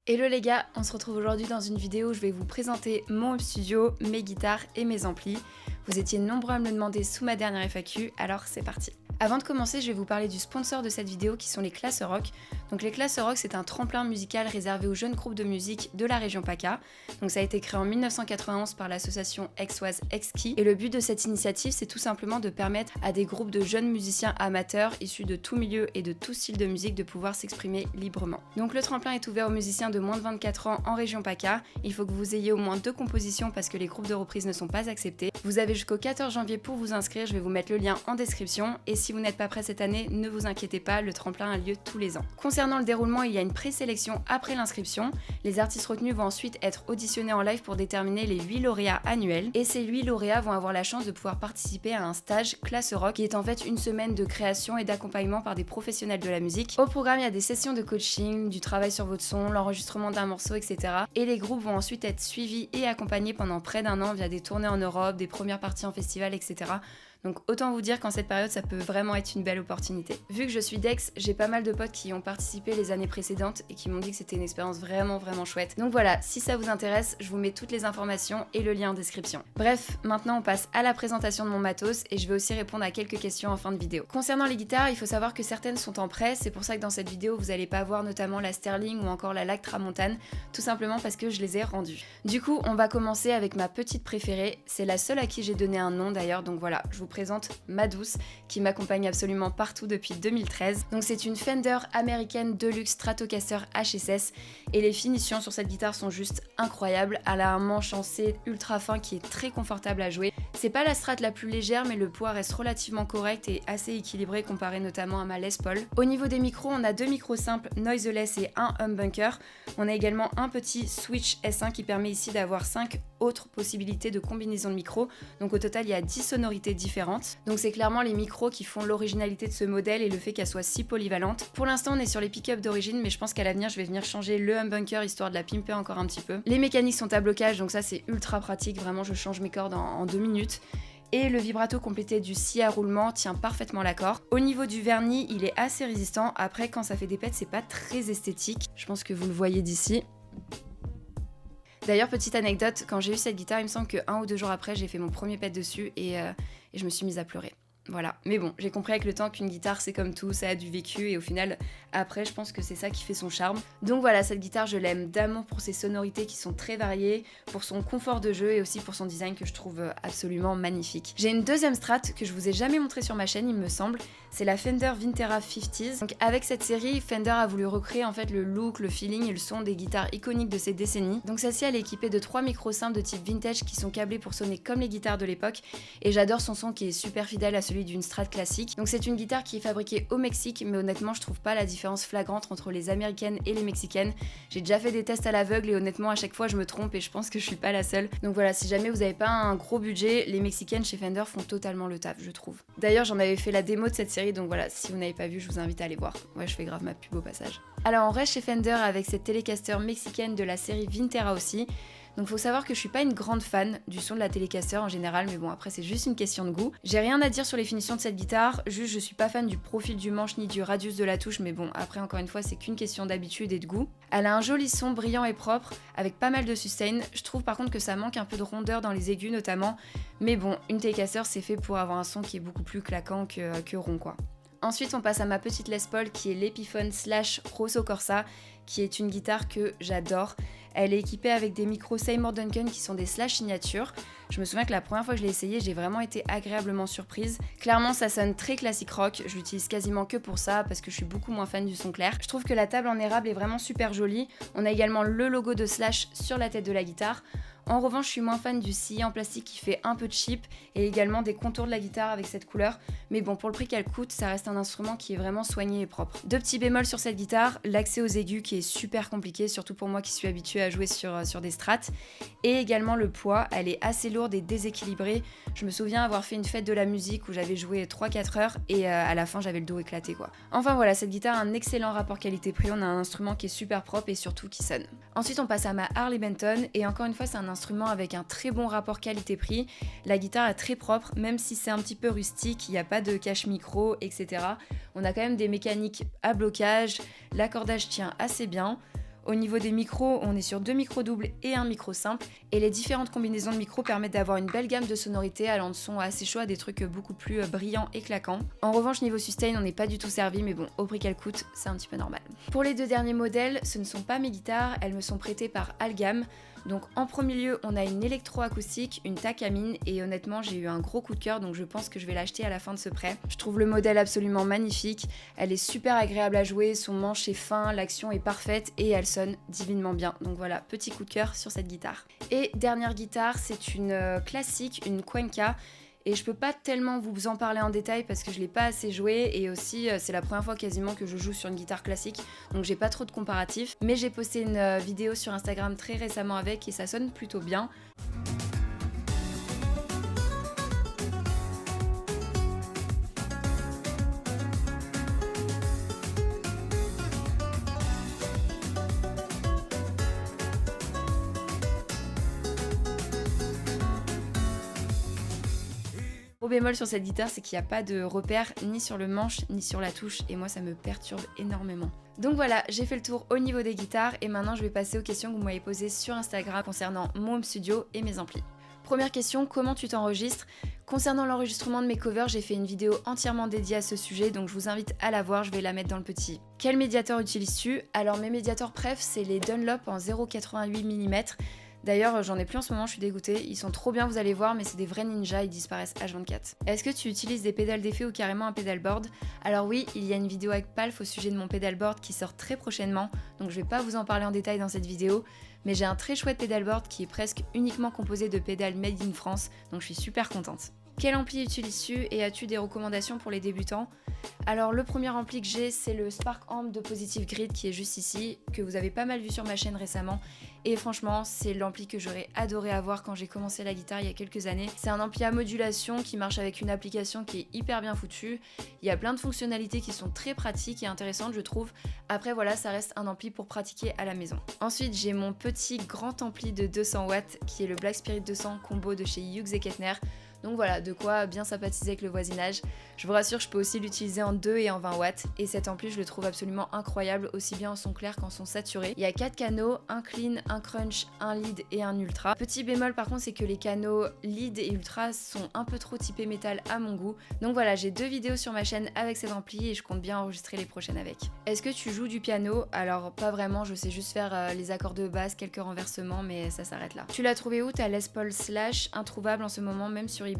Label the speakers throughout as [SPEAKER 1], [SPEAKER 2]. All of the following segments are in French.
[SPEAKER 1] Hello les gars, on se retrouve aujourd'hui dans une vidéo où je vais vous présenter mon home studio, mes guitares et mes amplis. Vous étiez nombreux à me le demander sous ma dernière FAQ, alors c'est parti. Avant de commencer, je vais vous parler du sponsor de cette vidéo qui sont les Classes Rock. Donc les Classes Rock, c'est un tremplin musical réservé aux jeunes groupes de musique de la région PACA. Donc ça a été créé en 1991 par l'association Exoise Exki. Et le but de cette initiative, c'est tout simplement de permettre à des groupes de jeunes musiciens amateurs issus de tout milieu et de tout style de musique de pouvoir s'exprimer librement. Donc le tremplin est ouvert aux musiciens de moins de 24 ans en région PACA. Il faut que vous ayez au moins 2 compositions parce que les groupes de reprise ne sont pas acceptés. Vous avez jusqu'au 14 janvier pour vous inscrire, je vais vous mettre le lien en description. Et si vous n'êtes pas prêt cette année, ne vous inquiétez pas, le tremplin a lieu tous les ans. Concernant le déroulement, il y a une présélection après l'inscription. Les artistes retenus vont ensuite être auditionnés en live pour déterminer les 8 lauréats annuels. Et ces 8 lauréats vont avoir la chance de pouvoir participer à un stage Classe Rock qui est en fait une semaine de création et d'accompagnement par des professionnels de la musique. Au programme, il y a des sessions de coaching, du travail sur votre son, l'enregistrement d'un morceau, etc. Et les groupes vont ensuite être suivis et accompagnés pendant près d'1 an via des tournées en Europe, des premières parties en festival, etc. Donc autant vous dire qu'en cette période, ça peut vraiment être une belle opportunité. Vu que je suis d'Aix, j'ai pas mal de potes qui y ont participé les années précédentes et qui m'ont dit que c'était une expérience vraiment chouette. Donc voilà, si ça vous intéresse, je vous mets toutes les informations et le lien en description. Bref, maintenant on passe à la présentation de mon matos et je vais aussi répondre à quelques questions en fin de vidéo. Concernant les guitares, il faut savoir que certaines sont en prêt, c'est pour ça que dans cette vidéo, vous allez pas voir notamment la Sterling ou encore la Lac Tramontane, tout simplement parce que je les ai rendues. Du coup, on va commencer avec ma petite préférée, c'est la seule à qui j'ai donné un nom d'ailleurs, donc voilà, je vous présente ma douce qui m'accompagne absolument partout depuis 2013. Donc c'est une Fender américaine Deluxe Stratocaster HSS et les finitions sur cette guitare sont juste incroyables. Elle a un manche en C ultra fin qui est très confortable à jouer. C'est pas la Strat la plus légère mais le poids reste relativement correct et assez équilibré comparé notamment à ma Les Paul. Au niveau des micros, on a 2 micros simples noiseless et un humbucker. On a également un petit switch S1 qui permet ici d'avoir 5 autres possibilités de combinaison de micros. Donc au total, il y a 10 sonorités différentes. Donc c'est clairement les micros qui font l'originalité de ce modèle et le fait qu'elle soit si polyvalente. Pour l'instant, on est sur les pick-up d'origine, mais je pense qu'à l'avenir, je vais venir changer le humbucker histoire de la pimper encore un petit peu. Les mécaniques sont à blocage, donc ça c'est ultra pratique. Vraiment, je change mes cordes en 2 minutes. Et le vibrato complété du scie à roulement tient parfaitement l'accord. Au niveau du vernis, il est assez résistant. Après, quand ça fait des pètes, c'est pas très esthétique. Je pense que vous le voyez d'ici. D'ailleurs, petite anecdote, quand j'ai eu cette guitare, il me semble que 1 ou 2 jours après, j'ai fait mon premier pet dessus et je me suis mise à pleurer. Voilà, mais bon, j'ai compris avec le temps qu'une guitare c'est comme tout, ça a du vécu et au final, après je pense que c'est ça qui fait son charme. Donc voilà, cette guitare je l'aime d'amour pour ses sonorités qui sont très variées, pour son confort de jeu et aussi pour son design que je trouve absolument magnifique. J'ai une deuxième Strat que je vous ai jamais montrée sur ma chaîne il me semble, c'est la Fender Vintera 50s. Donc avec cette série, Fender a voulu recréer en fait le look, le feeling et le son des guitares iconiques de ces décennies. Donc celle-ci elle est équipée de 3 micros simples de type vintage qui sont câblés pour sonner comme les guitares de l'époque et j'adore son son qui est super fidèle à celui d'une Strat classique. Donc c'est une guitare qui est fabriquée au Mexique, mais honnêtement je trouve pas la différence flagrante entre les américaines et les mexicaines. J'ai déjà fait des tests à l'aveugle et honnêtement à chaque fois je me trompe et je pense que je suis pas la seule. Donc voilà, si jamais vous avez pas un gros budget, les mexicaines chez Fender font totalement le taf, je trouve. D'ailleurs j'en avais fait la démo de cette série, donc voilà, si vous n'avez pas vu, je vous invite à aller voir. Ouais, je fais grave ma pub au passage. Alors on reste chez Fender avec cette Telecaster mexicaine de la série Vintera aussi. Donc faut savoir que je suis pas une grande fan du son de la Telecaster en général, mais bon après c'est juste une question de goût. J'ai rien à dire sur les finitions de cette guitare, juste je suis pas fan du profil du manche ni du radius de la touche, mais bon après encore une fois c'est qu'une question d'habitude et de goût. Elle a un joli son brillant et propre, avec pas mal de sustain. Je trouve par contre que ça manque un peu de rondeur dans les aigus notamment, mais bon une Telecaster c'est fait pour avoir un son qui est beaucoup plus claquant que rond quoi. Ensuite on passe à ma petite Les Paul qui est l'Epiphone / Rosso Corsa, qui est une guitare que j'adore. Elle est équipée avec des micros Seymour Duncan qui sont des slash signature. Je me souviens que la première fois que je l'ai essayé, j'ai vraiment été agréablement surprise. Clairement, ça sonne très classique rock. Je l'utilise quasiment que pour ça parce que je suis beaucoup moins fan du son clair. Je trouve que la table en érable est vraiment super jolie. On a également le logo de Slash sur la tête de la guitare. En revanche, je suis moins fan du scie en plastique qui fait un peu cheap et également des contours de la guitare avec cette couleur. Mais bon, pour le prix qu'elle coûte, ça reste un instrument qui est vraiment soigné et propre. 2 petits bémols sur cette guitare, l'accès aux aigus qui est super compliqué, surtout pour moi qui suis habituée à jouer sur des strats. Et également le poids, elle est assez lourde et déséquilibrée. Je me souviens avoir fait une fête de la musique où j'avais joué 3-4 heures et à la fin j'avais le dos éclaté quoi. Enfin voilà, cette guitare a un excellent rapport qualité-prix, on a un instrument qui est super propre et surtout qui sonne. Ensuite on passe à ma Harley Benton et encore une fois c'est un instrument avec un très bon rapport qualité-prix. La guitare est très propre, même si c'est un petit peu rustique, il n'y a pas de cache micro, etc. On a quand même des mécaniques à blocage, l'accordage tient assez bien. Au niveau des micros, on est sur 2 micros doubles et un micro simple. Et les différentes combinaisons de micros permettent d'avoir une belle gamme de sonorités allant de sons assez chauds à des trucs beaucoup plus brillants et claquants. En revanche, niveau sustain, on n'est pas du tout servi, mais bon, au prix qu'elle coûte, c'est un petit peu normal. Pour les 2 derniers modèles, ce ne sont pas mes guitares, elles me sont prêtées par Algam. Donc en premier lieu, on a une électroacoustique, une Takamine, et honnêtement j'ai eu un gros coup de cœur, donc je pense que je vais l'acheter à la fin de ce prêt. Je trouve le modèle absolument magnifique, elle est super agréable à jouer, son manche est fin, l'action est parfaite et elle sonne divinement bien. Donc voilà, petit coup de cœur sur cette guitare. Et dernière guitare, c'est une classique, une Cuenca. Et je peux pas tellement vous en parler en détail parce que je l'ai pas assez joué et aussi c'est la première fois quasiment que je joue sur une guitare classique, donc j'ai pas trop de comparatifs. Mais j'ai posté une vidéo sur Instagram très récemment avec et ça sonne plutôt bien. Au bémol sur cette guitare, c'est qu'il n'y a pas de repère ni sur le manche ni sur la touche et moi ça me perturbe énormément. Donc voilà, j'ai fait le tour au niveau des guitares et maintenant je vais passer aux questions que vous m'avez posées sur Instagram concernant mon home studio et mes amplis. Première question, comment tu t'enregistres? Concernant l'enregistrement de mes covers, j'ai fait une vidéo entièrement dédiée à ce sujet, donc je vous invite à la voir, je vais la mettre dans le petit. Quel médiateur utilises-tu? Alors mes médiateurs préf, c'est les Dunlop en 0,88 mm. D'ailleurs, j'en ai plus en ce moment, je suis dégoûtée. Ils sont trop bien, vous allez voir, mais c'est des vrais ninjas, ils disparaissent H24. Est-ce que tu utilises des pédales d'effet ou carrément un pédalboard? Alors oui, il y a une vidéo avec Palf au sujet de mon pédalboard qui sort très prochainement, donc je vais pas vous en parler en détail dans cette vidéo, mais j'ai un très chouette pédalboard qui est presque uniquement composé de pédales made in France, donc je suis super contente. Quel ampli utilises-tu et as-tu des recommandations pour les débutants? Alors le premier ampli que j'ai, c'est le Spark Amp de Positive Grid qui est juste ici, que vous avez pas mal vu sur ma chaîne récemment. Et franchement, c'est l'ampli que j'aurais adoré avoir quand j'ai commencé la guitare il y a quelques années. C'est un ampli à modulation qui marche avec une application qui est hyper bien foutue. Il y a plein de fonctionnalités qui sont très pratiques et intéressantes je trouve. Après voilà, ça reste un ampli pour pratiquer à la maison. Ensuite, j'ai mon petit grand ampli de 200 watts qui est le Black Spirit 200 combo de chez Hughes & Kettner. Donc voilà, de quoi bien sympathiser avec le voisinage. Je vous rassure, je peux aussi l'utiliser en 2 et en 20 watts. Et cet ampli, je le trouve absolument incroyable, aussi bien en son clair qu'en son saturé. Il y a 4 canaux, un clean, un crunch, un lead et un ultra. Petit bémol par contre, c'est que les canaux lead et ultra sont un peu trop typés métal à mon goût. Donc voilà, j'ai 2 vidéos sur ma chaîne avec cet ampli et je compte bien enregistrer les prochaines avec. Est-ce que tu joues du piano? Alors pas vraiment, je sais juste faire les accords de basse, quelques renversements, mais ça s'arrête là. Tu l'as trouvé où ta Les Paul Slash, introuvable en ce moment même sur eBay?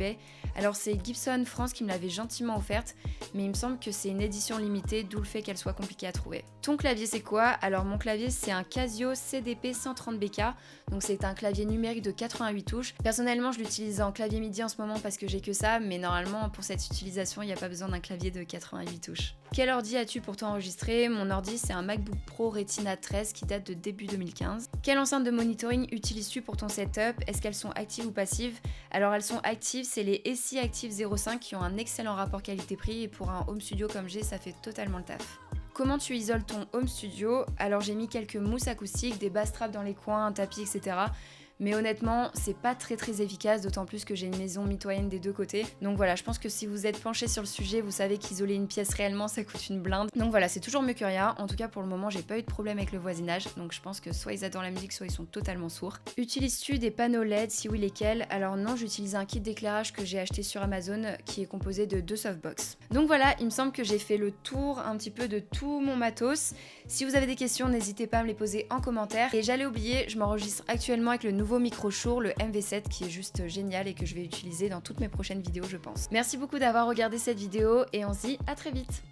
[SPEAKER 1] Alors c'est Gibson France qui me l'avait gentiment offerte, mais il me semble que c'est une édition limitée, d'où le fait qu'elle soit compliquée à trouver. Ton clavier c'est quoi? Alors mon clavier c'est un Casio CDP 130BK, donc c'est un clavier numérique de 88 touches. Personnellement je l'utilise en clavier MIDI en ce moment parce que j'ai que ça, mais normalement pour cette utilisation il n'y a pas besoin d'un clavier de 88 touches. Quel ordi as-tu pour t'enregistrer? Mon ordi c'est un MacBook Pro Retina 13 qui date de début 2015. Quelle enceinte de monitoring utilises-tu pour ton setup? Est-ce qu'elles sont actives ou passives? Alors elles sont actives, c'est les SI Active 05 qui ont un excellent rapport qualité-prix et pour un home studio comme j'ai, ça fait totalement le taf. Comment tu isoles ton home studio? Alors j'ai mis quelques mousses acoustiques, des bass traps dans les coins, un tapis, etc. Mais honnêtement, c'est pas très efficace, d'autant plus que j'ai une maison mitoyenne des deux côtés. Donc voilà, je pense que si vous êtes penché sur le sujet, vous savez qu'isoler une pièce réellement, ça coûte une blinde. Donc voilà, c'est toujours mieux que rien. En tout cas, pour le moment, j'ai pas eu de problème avec le voisinage. Donc je pense que soit ils adorent la musique, soit ils sont totalement sourds. Utilises-tu des panneaux LED? Si oui, lesquels? Alors non, j'utilise un kit d'éclairage que j'ai acheté sur Amazon qui est composé de 2 softbox. Donc voilà, il me semble que j'ai fait le tour un petit peu de tout mon matos. Si vous avez des questions, n'hésitez pas à me les poser en commentaire. Et j'allais oublier, je m'enregistre actuellement avec le nouveau micro Shure, le MV7, qui est juste génial et que je vais utiliser dans toutes mes prochaines vidéos, je pense. Merci beaucoup d'avoir regardé cette vidéo et on se dit à très vite.